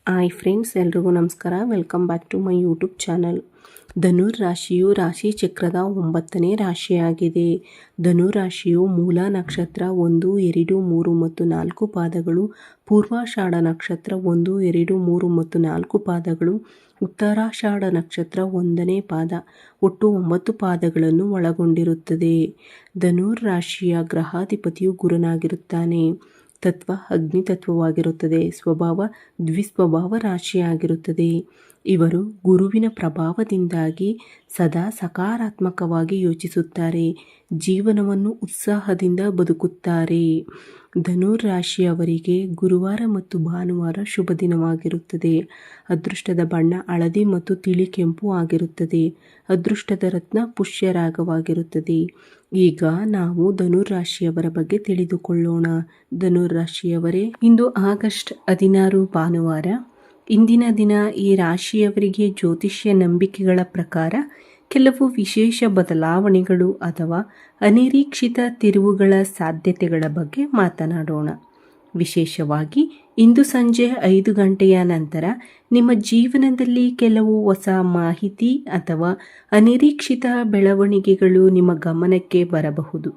Hi friends, ಎಲ್ರಿಗೂ ನಮಸ್ಕಾರ. Welcome back to my YouTube channel. Dhanur ರಾಶಿಯು ರಾಶಿ ಚಕ್ರದ 9ನೇ ರಾಶಿಯಾಗಿದೆ. ಧನುರ್ ರಾಶಿಯು ಮೂಲ ನಕ್ಷತ್ರ 1, 2, 3 ಮತ್ತು 4 ಪಾದಗಳು, ಪೂರ್ವಾಷಾಢ ನಕ್ಷತ್ರ 1, 2, 3 ಮತ್ತು 4 ಪಾದಗಳು, ಉತ್ತರಾಷಾಢ ನಕ್ಷತ್ರ 1ನೇ ಪಾದ, ಒಟ್ಟು 9 ಪಾದಗಳನ್ನು ಒಳಗೊಂಡಿರುತ್ತದೆ. ಧನುರ್ ರಾಶಿಯ ಗ್ರಹಾಧಿಪತಿಯು ಗುರುನಾಗಿರುತ್ತಾನೆ. ತತ್ವ ಅಗ್ನಿ ತತ್ವವಾಗಿರುತ್ತದೆ. ಸ್ವಭಾವ ದ್ವಿಸ್ವಭಾವ ರಾಶಿಯಾಗಿರುತ್ತದೆ. ಇವರು ಗುರುವಿನ ಪ್ರಭಾವದಿಂದಾಗಿ ಸದಾ ಸಕಾರಾತ್ಮಕವಾಗಿ ಯೋಚಿಸುತ್ತಾರೆ. ಜೀವನವನ್ನು ಉತ್ಸಾಹದಿಂದ ಬದುಕುತ್ತಾರೆ. ಧನುರ್ ರಾಶಿಯವರಿಗೆ ಗುರುವಾರ ಮತ್ತು ಭಾನುವಾರ ಶುಭ ದಿನವಾಗಿರುತ್ತದೆ. ಅದೃಷ್ಟದ ಬಣ್ಣ ಹಳದಿ ಮತ್ತು ತಿಳಿ ಕೆಂಪು ಆಗಿರುತ್ತದೆ. ಅದೃಷ್ಟದ ರತ್ನ ಪುಷ್ಯರಾಗವಾಗಿರುತ್ತದೆ. ಈಗ ನಾವು ಧನುರ್ ರಾಶಿಯವರ ಬಗ್ಗೆ ತಿಳಿದುಕೊಳ್ಳೋಣ. ಧನುರ್ ರಾಶಿಯವರೇ, ಇಂದು ಆಗಸ್ಟ್ 16 ಭಾನುವಾರ. ಇಂದಿನ ದಿನ ಈ ರಾಶಿಯವರಿಗೆ ಜ್ಯೋತಿಷ್ಯ ನಂಬಿಕೆಗಳ ಪ್ರಕಾರ ಕೆಲವು ವಿಶೇಷ ಬದಲಾವಣೆಗಳು ಅಥವಾ ಅನಿರೀಕ್ಷಿತ ತಿರುವುಗಳ ಸಾಧ್ಯತೆಗಳ ಬಗ್ಗೆ ಮಾತನಾಡೋಣ. ವಿಶೇಷವಾಗಿ ಇಂದು ಸಂಜೆ 5 ಗಂಟೆಯ ನಂತರ ನಿಮ್ಮ ಜೀವನದಲ್ಲಿ ಕೆಲವು ಹೊಸ ಮಾಹಿತಿ ಅಥವಾ ಅನಿರೀಕ್ಷಿತ ಬೆಳವಣಿಗೆಗಳು ನಿಮ್ಮ ಗಮನಕ್ಕೆ ಬರಬಹುದು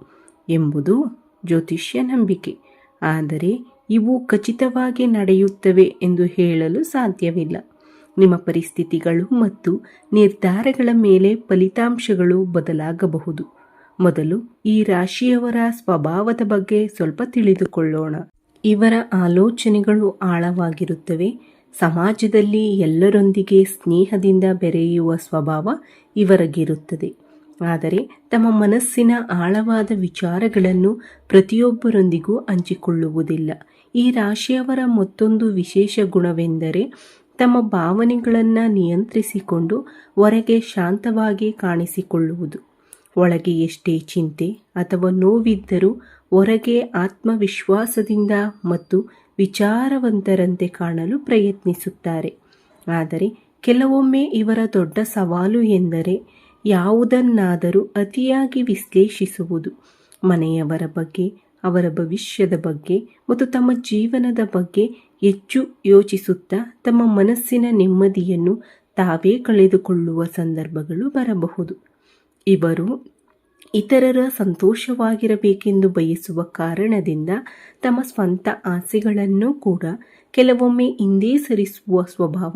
ಎಂಬುದು ಜ್ಯೋತಿಷ್ಯ ನಂಬಿಕೆ. ಆದರೆ ಇವು ಖಚಿತವಾಗಿ ನಡೆಯುತ್ತವೆ ಎಂದು ಹೇಳಲು ಸಾಧ್ಯವಿಲ್ಲ. ನಿಮ್ಮ ಪರಿಸ್ಥಿತಿಗಳು ಮತ್ತು ನಿರ್ಧಾರಗಳ ಮೇಲೆ ಫಲಿತಾಂಶಗಳು ಬದಲಾಗಬಹುದು. ಮೊದಲು ಈ ರಾಶಿಯವರ ಸ್ವಭಾವದ ಬಗ್ಗೆ ಸ್ವಲ್ಪ ತಿಳಿದುಕೊಳ್ಳೋಣ. ಇವರ ಆಲೋಚನೆಗಳು ಆಳವಾಗಿರುತ್ತವೆ. ಸಮಾಜದಲ್ಲಿ ಎಲ್ಲರೊಂದಿಗೆ ಸ್ನೇಹದಿಂದ ಬೆರೆಯುವ ಸ್ವಭಾವ ಇವರಿಗಿರುತ್ತದೆ. ಆದರೆ ತಮ್ಮ ಮನಸ್ಸಿನ ಆಳವಾದ ವಿಚಾರಗಳನ್ನು ಪ್ರತಿಯೊಬ್ಬರೊಂದಿಗೂ ಹಂಚಿಕೊಳ್ಳುವುದಿಲ್ಲ. ಈ ರಾಶಿಯವರ ಮತ್ತೊಂದು ವಿಶೇಷ ಗುಣವೆಂದರೆ ತಮ್ಮ ಭಾವನೆಗಳನ್ನು ನಿಯಂತ್ರಿಸಿಕೊಂಡು ಹೊರಗೆ ಶಾಂತವಾಗಿ ಕಾಣಿಸಿಕೊಳ್ಳುವುದು. ಒಳಗೆ ಎಷ್ಟೇ ಚಿಂತೆ ಅಥವಾ ನೋವಿದ್ದರೂ ಹೊರಗೆ ಆತ್ಮವಿಶ್ವಾಸದಿಂದ ಮತ್ತು ವಿಚಾರವಂತರಂತೆ ಕಾಣಲು ಪ್ರಯತ್ನಿಸುತ್ತಾರೆ. ಆದರೆ ಕೆಲವೊಮ್ಮೆ ಇವರ ದೊಡ್ಡ ಸವಾಲು ಎಂದರೆ ಯಾವುದನ್ನಾದರೂ ಅತಿಯಾಗಿ ವಿಶ್ಲೇಷಿಸುವುದು. ಮನೆಯವರ ಬಗ್ಗೆ, ಅವರ ಭವಿಷ್ಯದ ಬಗ್ಗೆ ಮತ್ತು ತಮ್ಮ ಜೀವನದ ಬಗ್ಗೆ ಹೆಚ್ಚು ಯೋಚಿಸುತ್ತಾ ತಮ್ಮ ಮನಸ್ಸಿನ ನೆಮ್ಮದಿಯನ್ನು ತಾವೇ ಕಳೆದುಕೊಳ್ಳುವ ಸಂದರ್ಭಗಳು ಬರಬಹುದು. ಇವರು ಇತರರ ಸಂತೋಷವಾಗಿರಬೇಕೆಂದು ಬಯಸುವ ಕಾರಣದಿಂದ ತಮ್ಮ ಸ್ವಂತ ಆಸೆಗಳನ್ನು ಕೂಡ ಕೆಲವೊಮ್ಮೆ ಹಿಂದೆ ಸರಿಸುವ ಸ್ವಭಾವ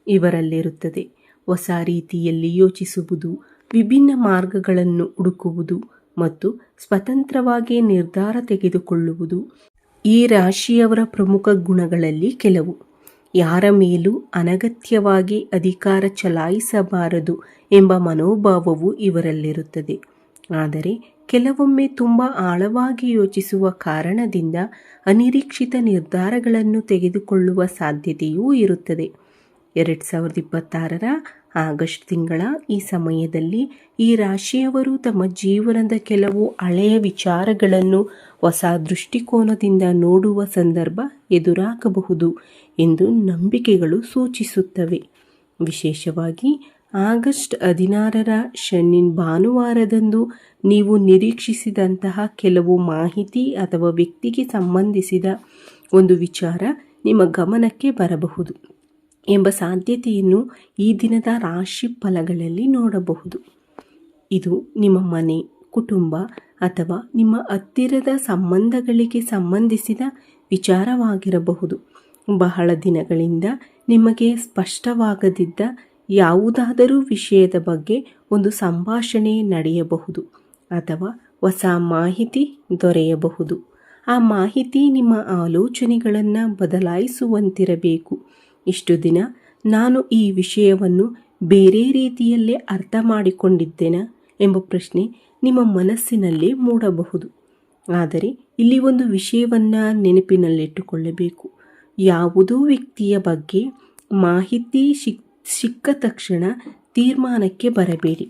ಇವರಲ್ಲಿರುತ್ತದೆ. ಹೊಸ ರೀತಿಯಲ್ಲಿ ಯೋಚಿಸುವುದು, ವಿಭಿನ್ನ ಮಾರ್ಗಗಳನ್ನು ಹುಡುಕುವುದು ಮತ್ತು ಸ್ವತಂತ್ರವಾಗಿ ನಿರ್ಧಾರ ತೆಗೆದುಕೊಳ್ಳುವುದು ಈ ರಾಶಿಯವರ ಪ್ರಮುಖ ಗುಣಗಳಲ್ಲಿ ಕೆಲವು. ಯಾರ ಮೇಲೂ ಅನಗತ್ಯವಾಗಿ ಅಧಿಕಾರ ಚಲಾಯಿಸಬಾರದು ಎಂಬ ಮನೋಭಾವವು ಇವರಲ್ಲಿರುತ್ತದೆ. ಆದರೆ ಕೆಲವೊಮ್ಮೆ ತುಂಬ ಆಳವಾಗಿ ಯೋಚಿಸುವ ಕಾರಣದಿಂದ ಅನಿರೀಕ್ಷಿತ ನಿರ್ಧಾರಗಳನ್ನು ತೆಗೆದುಕೊಳ್ಳುವ ಸಾಧ್ಯತೆಯೂ ಇರುತ್ತದೆ. 2026 ಆಗಸ್ಟ್ ತಿಂಗಳ ಈ ಸಮಯದಲ್ಲಿ ಈ ರಾಶಿಯವರು ತಮ್ಮ ಜೀವನದ ಕೆಲವು ಹಳೆಯ ವಿಚಾರಗಳನ್ನು ಹೊಸ ದೃಷ್ಟಿಕೋನದಿಂದ ನೋಡುವ ಸಂದರ್ಭ ಎದುರಾಗಬಹುದು ಎಂದು ನಂಬಿಕೆಗಳು ಸೂಚಿಸುತ್ತವೆ. ವಿಶೇಷವಾಗಿ ಆಗಸ್ಟ್ 16 ಶನಿ ಭಾನುವಾರದಂದು ನೀವು ನಿರೀಕ್ಷಿಸಿದಂತಹ ಕೆಲವು ಮಾಹಿತಿ ಅಥವಾ ವ್ಯಕ್ತಿಗೆ ಸಂಬಂಧಿಸಿದ ಒಂದು ವಿಚಾರ ನಿಮ್ಮ ಗಮನಕ್ಕೆ ಬರಬಹುದು ಎಂಬ ಸಾಧ್ಯತೆಯನ್ನು ಈ ದಿನದ ರಾಶಿ ಫಲಗಳಲ್ಲಿ ನೋಡಬಹುದು. ಇದು ನಿಮ್ಮ ಮನೆ, ಕುಟುಂಬ ಅಥವಾ ನಿಮ್ಮ ಹತ್ತಿರದ ಸಂಬಂಧಗಳಿಗೆ ಸಂಬಂಧಿಸಿದ ವಿಚಾರವಾಗಿರಬಹುದು. ಬಹಳ ದಿನಗಳಿಂದ ನಿಮಗೆ ಸ್ಪಷ್ಟವಾಗದಿದ್ದ ಯಾವುದಾದರೂ ವಿಷಯದ ಬಗ್ಗೆ ಒಂದು ಸಂಭಾಷಣೆ ನಡೆಯಬಹುದು ಅಥವಾ ಹೊಸ ಮಾಹಿತಿ ದೊರೆಯಬಹುದು. ಆ ಮಾಹಿತಿ ನಿಮ್ಮ ಆಲೋಚನೆಗಳನ್ನು ಬದಲಾಯಿಸುವಂತಿರಬೇಕು. ಇಷ್ಟು ದಿನ ನಾನು ಈ ವಿಷಯವನ್ನು ಬೇರೆ ರೀತಿಯಲ್ಲೇ ಅರ್ಥ ಮಾಡಿಕೊಂಡಿದ್ದೇನಾ ಎಂಬ ಪ್ರಶ್ನೆ ನಿಮ್ಮ ಮನಸ್ಸಿನಲ್ಲೇ ಮೂಡಬಹುದು. ಆದರೆ ಇಲ್ಲಿ ಒಂದು ವಿಷಯವನ್ನು ನೆನಪಿನಲ್ಲಿಟ್ಟುಕೊಳ್ಳಬೇಕು. ಯಾವುದೋ ವ್ಯಕ್ತಿಯ ಬಗ್ಗೆ ಮಾಹಿತಿ ಸಿಕ್ಕ ತಕ್ಷಣ ತೀರ್ಮಾನಕ್ಕೆ ಬರಬೇಡಿ.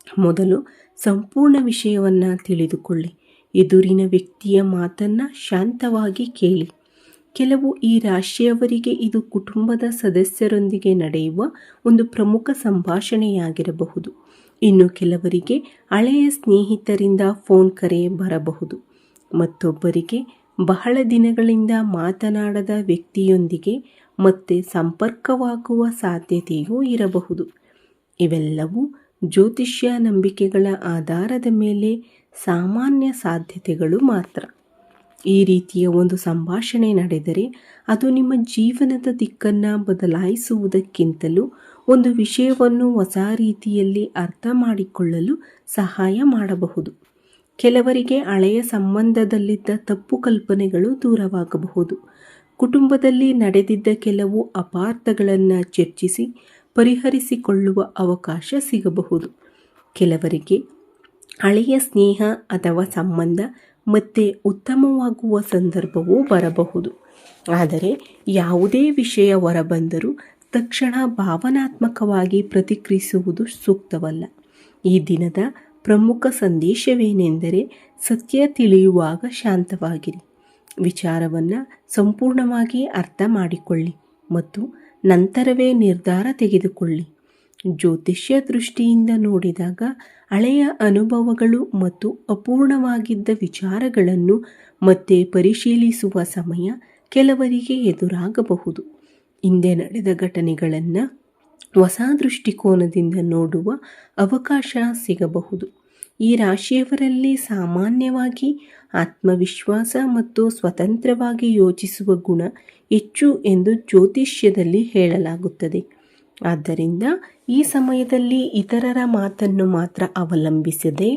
ಮೊದಲು ಸಂಪೂರ್ಣ ವಿಷಯವನ್ನು ತಿಳಿದುಕೊಳ್ಳಿ. ಎದುರಿನ ವ್ಯಕ್ತಿಯ ಮಾತನ್ನು ಶಾಂತವಾಗಿ ಕೇಳಿ. ಕೆಲವು ಈ ರಾಶಿಯವರಿಗೆ ಇದು ಕುಟುಂಬದ ಸದಸ್ಯರೊಂದಿಗೆ ನಡೆಯುವ ಒಂದು ಪ್ರಮುಖ ಸಂಭಾಷಣೆಯಾಗಿರಬಹುದು. ಇನ್ನು ಕೆಲವರಿಗೆ ಹಳೆಯ ಸ್ನೇಹಿತರಿಂದ ಫೋನ್ ಕರೆ ಬರಬಹುದು. ಮತ್ತೊಬ್ಬರಿಗೆ ಬಹಳ ದಿನಗಳಿಂದ ಮಾತನಾಡದ ವ್ಯಕ್ತಿಯೊಂದಿಗೆ ಮತ್ತು ಸಂಪರ್ಕವಾಗುವ ಸಾಧ್ಯತೆಯೂ ಇರಬಹುದು. ಇವೆಲ್ಲವೂ ಜ್ಯೋತಿಷ್ಯ ನಂಬಿಕೆಗಳ ಆಧಾರದ ಮೇಲೆ ಸಾಮಾನ್ಯ ಸಾಧ್ಯತೆಗಳು ಮಾತ್ರ. ಈ ರೀತಿಯ ಒಂದು ಸಂಭಾಷಣೆ ನಡೆದರೆ ಅದು ನಿಮ್ಮ ಜೀವನದ ದಿಕ್ಕನ್ನು ಬದಲಾಯಿಸುವುದಕ್ಕಿಂತಲೂ ಒಂದು ವಿಷಯವನ್ನು ಹೊಸ ರೀತಿಯಲ್ಲಿ ಅರ್ಥ ಮಾಡಿಕೊಳ್ಳಲು ಸಹಾಯ ಮಾಡಬಹುದು. ಕೆಲವರಿಗೆ ಹಳೆಯ ಸಂಬಂಧದಲ್ಲಿದ್ದ ತಪ್ಪು ಕಲ್ಪನೆಗಳು ದೂರವಾಗಬಹುದು. ಕುಟುಂಬದಲ್ಲಿ ನಡೆದಿದ್ದ ಕೆಲವು ಅಪಾರ್ಥಗಳನ್ನು ಚರ್ಚಿಸಿ ಪರಿಹರಿಸಿಕೊಳ್ಳುವ ಅವಕಾಶ ಸಿಗಬಹುದು. ಕೆಲವರಿಗೆ ಹಳೆಯ ಸ್ನೇಹ ಅಥವಾ ಸಂಬಂಧ ಮತ್ತೆ ಉತ್ತಮವಾಗುವ ಸಂದರ್ಭವೂ ಬರಬಹುದು. ಆದರೆ ಯಾವುದೇ ವಿಷಯ ಹೊರಬಂದರೂ ತಕ್ಷಣ ಭಾವನಾತ್ಮಕವಾಗಿ ಪ್ರತಿಕ್ರಿಯಿಸುವುದು ಸೂಕ್ತವಲ್ಲ. ಈ ದಿನದ ಪ್ರಮುಖ ಸಂದೇಶವೇನೆಂದರೆ, ಸತ್ಯ ತಿಳಿಯುವಾಗ ಶಾಂತವಾಗಿರಿ, ವಿಚಾರವನ್ನು ಸಂಪೂರ್ಣವಾಗಿ ಅರ್ಥ ಮಾಡಿಕೊಳ್ಳಿ ಮತ್ತು ನಂತರವೇ ನಿರ್ಧಾರ ತೆಗೆದುಕೊಳ್ಳಿ. ಜ್ಯೋತಿಷ್ಯ ದೃಷ್ಟಿಯಿಂದ ನೋಡಿದಾಗ ಹಳೆಯ ಅನುಭವಗಳು ಮತ್ತು ಅಪೂರ್ಣವಾಗಿದ್ದ ವಿಚಾರಗಳನ್ನು ಮತ್ತೆ ಪರಿಶೀಲಿಸುವ ಸಮಯ ಕೆಲವರಿಗೆ ಎದುರಾಗಬಹುದು. ಹಿಂದೆ ನಡೆದ ಘಟನೆಗಳನ್ನು ಹೊಸ ದೃಷ್ಟಿಕೋನದಿಂದ ನೋಡುವ ಅವಕಾಶ ಸಿಗಬಹುದು. ಈ ರಾಶಿಯವರಲ್ಲಿ ಸಾಮಾನ್ಯವಾಗಿ ಆತ್ಮವಿಶ್ವಾಸ ಮತ್ತು ಸ್ವತಂತ್ರವಾಗಿ ಯೋಚಿಸುವ ಗುಣ ಹೆಚ್ಚು ಎಂದು ಜ್ಯೋತಿಷ್ಯದಲ್ಲಿ ಹೇಳಲಾಗುತ್ತದೆ. ಆದ್ದರಿಂದ ಈ ಸಮಯದಲ್ಲಿ ಇತರರ ಮಾತನ್ನು ಮಾತ್ರ ಅವಲಂಬಿಸದೆ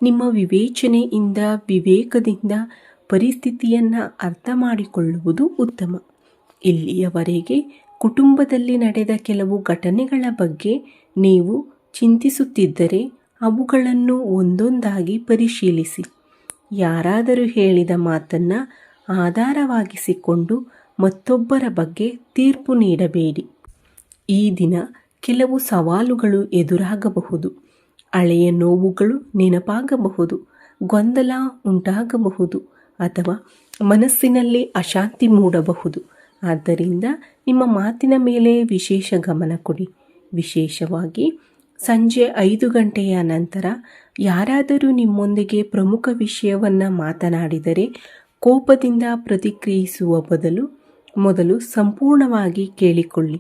ನಿಮ್ಮ ವಿವೇಚನೆಯಿಂದ ವಿವೇಕದಿಂದ ಪರಿಸ್ಥಿತಿಯನ್ನು ಅರ್ಥ ಮಾಡಿಕೊಳ್ಳುವುದು ಉತ್ತಮ. ಇಲ್ಲಿಯವರೆಗೆ ಕುಟುಂಬದಲ್ಲಿ ನಡೆದ ಕೆಲವು ಘಟನೆಗಳ ಬಗ್ಗೆ ನೀವು ಚಿಂತಿಸುತ್ತಿದ್ದರೆ ಅವುಗಳನ್ನು ಒಂದೊಂದಾಗಿ ಪರಿಶೀಲಿಸಿ. ಯಾರಾದರೂ ಹೇಳಿದ ಮಾತನ್ನು ಆಧಾರವಾಗಿಸಿಕೊಂಡು ಮತ್ತೊಬ್ಬರ ಬಗ್ಗೆ ತೀರ್ಪು ನೀಡಬೇಡಿ. ಈ ದಿನ ಕೆಲವು ಸವಾಲುಗಳು ಎದುರಾಗಬಹುದು. ಹಳೆಯ ನೋವುಗಳು ನೆನಪಾಗಬಹುದು, ಗೊಂದಲ ಉಂಟಾಗಬಹುದು ಅಥವಾ ಮನಸ್ಸಿನಲ್ಲಿ ಅಶಾಂತಿ ಮೂಡಬಹುದು. ಆದ್ದರಿಂದ ನಿಮ್ಮ ಮಾತಿನ ಮೇಲೆ ವಿಶೇಷ ಗಮನ ಕೊಡಿ. ವಿಶೇಷವಾಗಿ ಸಂಜೆ 5 ಗಂಟೆಯ ನಂತರ ಯಾರಾದರೂ ನಿಮ್ಮೊಂದಿಗೆ ಪ್ರಮುಖ ವಿಷಯವನ್ನು ಮಾತನಾಡಿದರೆ ಕೋಪದಿಂದ ಪ್ರತಿಕ್ರಿಯಿಸುವ ಬದಲು ಮೊದಲು ಸಂಪೂರ್ಣವಾಗಿ ಕೇಳಿಕೊಳ್ಳಿ.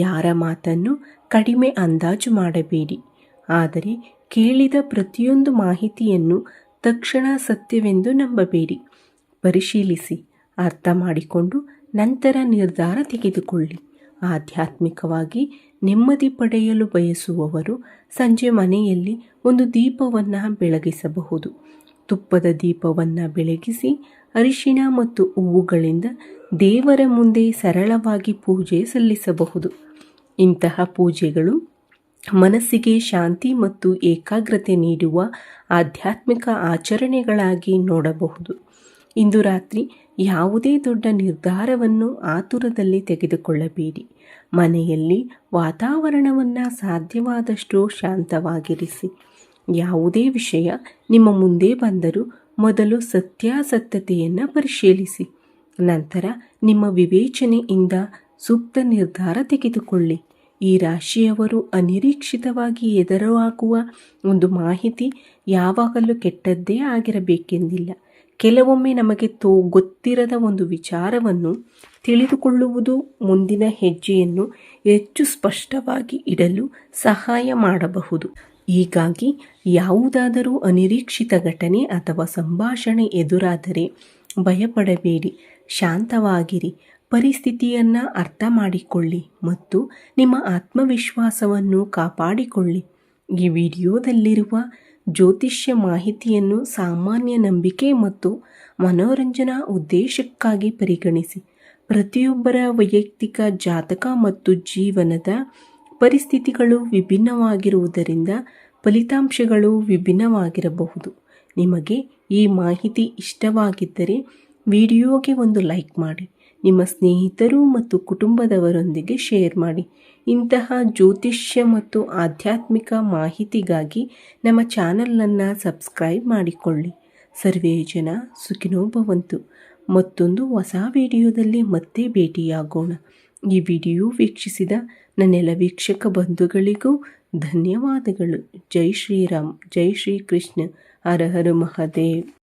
ಯಾರ ಮಾತನ್ನು ಕಡಿಮೆ ಅಂದಾಜು ಮಾಡಬೇಡಿ, ಆದರೆ ಕೇಳಿದ ಪ್ರತಿಯೊಂದು ಮಾಹಿತಿಯನ್ನು ತಕ್ಷಣ ಸತ್ಯವೆಂದು ನಂಬಬೇಡಿ. ಪರಿಶೀಲಿಸಿ, ಅರ್ಥ ಮಾಡಿಕೊಂಡು ನಂತರ ನಿರ್ಧಾರ ತೆಗೆದುಕೊಳ್ಳಿ. ಆಧ್ಯಾತ್ಮಿಕವಾಗಿ ನೆಮ್ಮದಿ ಪಡೆಯಲು ಬಯಸುವವರು ಸಂಜೆ ಮನೆಯಲ್ಲಿ ಒಂದು ದೀಪವನ್ನು ಬೆಳಗಿಸಬಹುದು. ತುಪ್ಪದ ದೀಪವನ್ನು ಬೆಳಗಿಸಿ ಅರಿಶಿಣ ಮತ್ತು ಹೂವುಗಳಿಂದ ದೇವರ ಮುಂದೆ ಸರಳವಾಗಿ ಪೂಜೆ ಸಲ್ಲಿಸಬಹುದು. ಇಂತಹ ಪೂಜೆಗಳು ಮನಸ್ಸಿಗೆ ಶಾಂತಿ ಮತ್ತು ಏಕಾಗ್ರತೆ ನೀಡುವ ಆಧ್ಯಾತ್ಮಿಕ ಆಚರಣೆಗಳಾಗಿ ನೋಡಬಹುದು. ಇಂದು ರಾತ್ರಿ ಯಾವುದೇ ದೊಡ್ಡ ನಿರ್ಧಾರವನ್ನು ಆತುರದಲ್ಲಿ ತೆಗೆದುಕೊಳ್ಳಬೇಡಿ. ಮನೆಯಲ್ಲಿ ವಾತಾವರಣವನ್ನು ಸಾಧ್ಯವಾದಷ್ಟು ಶಾಂತವಾಗಿರಿಸಿ. ಯಾವುದೇ ವಿಷಯ ನಿಮ್ಮ ಮುಂದೆ ಬಂದರೂ ಮೊದಲು ಸತ್ಯಾಸತ್ಯತೆಯನ್ನು ಪರಿಶೀಲಿಸಿ. ನಂತರ ನಿಮ್ಮ ವಿವೇಚನೆಯಿಂದ ಸೂಕ್ತ ನಿರ್ಧಾರ ತೆಗೆದುಕೊಳ್ಳಿ. ಈ ರಾಶಿಯವರು ಅನಿರೀಕ್ಷಿತವಾಗಿ ಎದುರಾಗುವ ಒಂದು ಮಾಹಿತಿ ಯಾವಾಗಲೂ ಕೆಟ್ಟದ್ದೇ ಆಗಿರಬೇಕೆಂದಿಲ್ಲ. ಕೆಲವೊಮ್ಮೆ ನಮಗೆ ಗೊತ್ತಿರದ ಒಂದು ವಿಚಾರವನ್ನು ತಿಳಿದುಕೊಳ್ಳುವುದು ಮುಂದಿನ ಹೆಜ್ಜೆಯನ್ನು ಹೆಚ್ಚು ಸ್ಪಷ್ಟವಾಗಿ ಇಡಲು ಸಹಾಯ ಮಾಡಬಹುದು. ಹೀಗಾಗಿ ಯಾವುದಾದರೂ ಅನಿರೀಕ್ಷಿತ ಘಟನೆ ಅಥವಾ ಸಂಭಾಷಣೆ ಎದುರಾದರೆ ಭಯಪಡಬೇಡಿ, ಶಾಂತವಾಗಿರಿ. ಪರಿಸ್ಥಿತಿಯನ್ನು ಅರ್ಥ ಮಾಡಿಕೊಳ್ಳಿ ಮತ್ತು ನಿಮ್ಮ ಆತ್ಮವಿಶ್ವಾಸವನ್ನು ಕಾಪಾಡಿಕೊಳ್ಳಿ. ಈ ವಿಡಿಯೋದಲ್ಲಿರುವ ಜ್ಯೋತಿಷ್ಯ ಮಾಹಿತಿಯನ್ನು ಸಾಮಾನ್ಯ ನಂಬಿಕೆ ಮತ್ತು ಮನೋರಂಜನಾ ಉದ್ದೇಶಕ್ಕಾಗಿ ಪರಿಗಣಿಸಿ. ಪ್ರತಿಯೊಬ್ಬರ ವೈಯಕ್ತಿಕ ಜಾತಕ ಮತ್ತು ಜೀವನದ ಪರಿಸ್ಥಿತಿಗಳು ವಿಭಿನ್ನವಾಗಿರುವುದರಿಂದ ಫಲಿತಾಂಶಗಳು ವಿಭಿನ್ನವಾಗಿರಬಹುದು. ನಿಮಗೆ ಈ ಮಾಹಿತಿ ಇಷ್ಟವಾಗಿದ್ದರೆ ವಿಡಿಯೋಗೆ ಒಂದು ಲೈಕ್ ಮಾಡಿ, ನಿಮ್ಮ ಸ್ನೇಹಿತರು ಮತ್ತು ಕುಟುಂಬದವರೊಂದಿಗೆ ಶೇರ್ ಮಾಡಿ. ಇಂತಹ ಜ್ಯೋತಿಷ್ಯ ಮತ್ತು ಆಧ್ಯಾತ್ಮಿಕ ಮಾಹಿತಿಗಾಗಿ ನಮ್ಮ ಚಾನಲನ್ನು ಸಬ್ಸ್ಕ್ರೈಬ್ ಮಾಡಿಕೊಳ್ಳಿ. ಸರ್ವೇ ಜನ ಸುಖಿನೋ ಭವಂತು. ಮತ್ತೊಂದು ಹೊಸ ವಿಡಿಯೋದಲ್ಲಿ ಮತ್ತೆ ಭೇಟಿಯಾಗೋಣ. ಈ ವಿಡಿಯೋ ವೀಕ್ಷಿಸಿದ ನನ್ನೆಲ್ಲ ವೀಕ್ಷಕ ಬಂಧುಗಳಿಗೂ ಧನ್ಯವಾದಗಳು. ಜೈ ಶ್ರೀರಾಮ್, ಜೈ ಶ್ರೀ ಕೃಷ್ಣ, ಹರ ಹರ ಮಹಾದೇವ್.